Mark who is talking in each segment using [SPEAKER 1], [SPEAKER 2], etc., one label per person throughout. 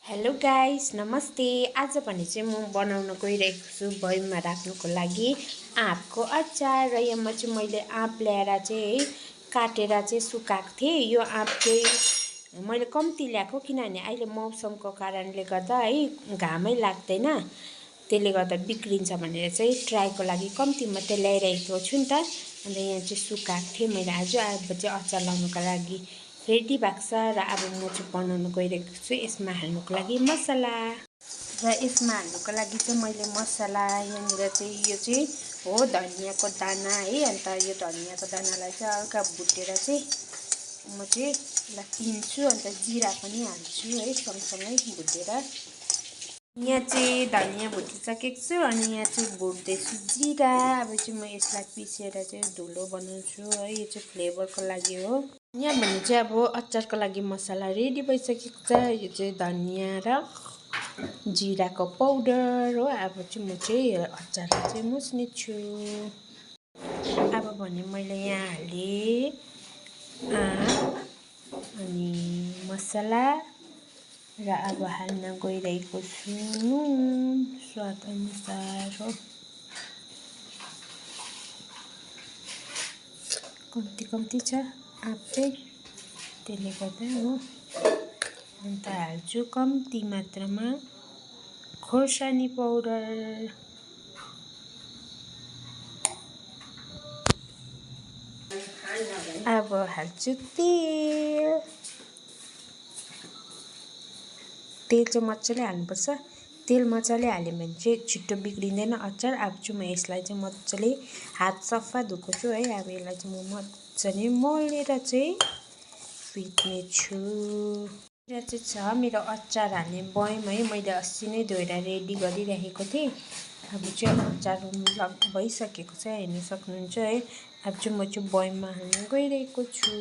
[SPEAKER 1] Hello guys नमस्ते। आज भने चाहिँ म बनाउन गइरहेको छु बयममा राख्नुको लागि आँपको अचार। र यहाँ मैले आँप ल्याएर चाहिँ काटेर चाहिँ सुकाएको थिएँ। यो आँप चाहिँ मैले कम्ती ल्याएको किनभने अहिले मौसमको कारणले गर्दा है घामै लाग्दैन, त्यसले गर्दा बिग्रिन्छ भनेर चाहिँ ट्राईको लागि कम्ती मात्रै ल्याइरहेको छु नि त। अन्त यहाँ चाहिँ सुकाएको थिएँ मैले आज चाहिँ अचार लाउनुको लागि रेडी भएको छ। र अब म चाहिँ बनाउन गइरहेको छु यसमा हाल्नुको लागि मसला। र यसमा हाल्नुको लागि चाहिँ मैले मसला यहाँनिर चाहिँ यो चाहिँ हो धनियाँको दाना है। अन्त यो धनियाँको दानालाई चाहिँ हल्का भुटेर चाहिँ म चाहिँ यसलाई पिन्छु। अन्त जिरा पनि हाल्छु है सँगसँगै भुटेर। यहाँ चाहिँ धनियाँ भुटिसकेको छु अनि यहाँ चाहिँ भुट्दैछु जिरा। अब चाहिँ म यसलाई पिसेर चाहिँ धुलो बनाउँछु है, यो चाहिँ फ्लेभरको लागि हो। यहाँ भने चाहिँ अब अचारको लागि मसला रेडी भइसकेको छ। यो चाहिँ धनियाँ र जिराको पाउडर हो। अब चाहिँ म चाहिँ अचारलाई चाहिँ मुस्नेछु। अब भने मैले यहाँ हालेँ आँप अनि मसला र अब हाल्न गइरहेको छु नुन स्वाद अनुसार हो। कम्ती छ आँप चाहिँ, त्यसले गर्दा हो। अन्त हाल्छु कम्ती मात्रामा खोर्सानी पाउडर। अब हाल्छु तेल चाहिँ मजाले हाल्नुपर्छ। तेल मजाले हाल्यो भने चाहिँ छिट्टो बिग्रिँदैन अचार। अब चाहिँ म यसलाई चाहिँ मजाले हात सफा धोएको छु है। अब यसलाई चाहिँ म मजाले मोलेर चाहिँ फिट्नेछु। र चाहिँ छ मेरो अचार हाल्ने बयम है, मैले अस्ति नै धोएर रेडी गरिराखेको थिएँ। अब चाहिँ अचार भइसकेको छ, हेर्न सक्नुहुन्छ है। अब चाहिँ म चाहिँ बयममा हाल्न गइरहेको छु।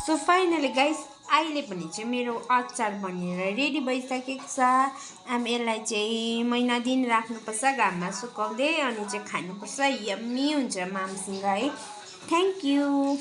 [SPEAKER 1] सो फाइनली गाइस अहिले पनि चाहिँ मेरो अचार बनेर रेडी भइसकेको छ। अब यसलाई चाहिँ महिना दिन राख्नुपर्छ घाममा सुकाउँदै, अनि चाहिँ खानुपर्छ। यम्मी हुन्छ मामसँग है। Thank you.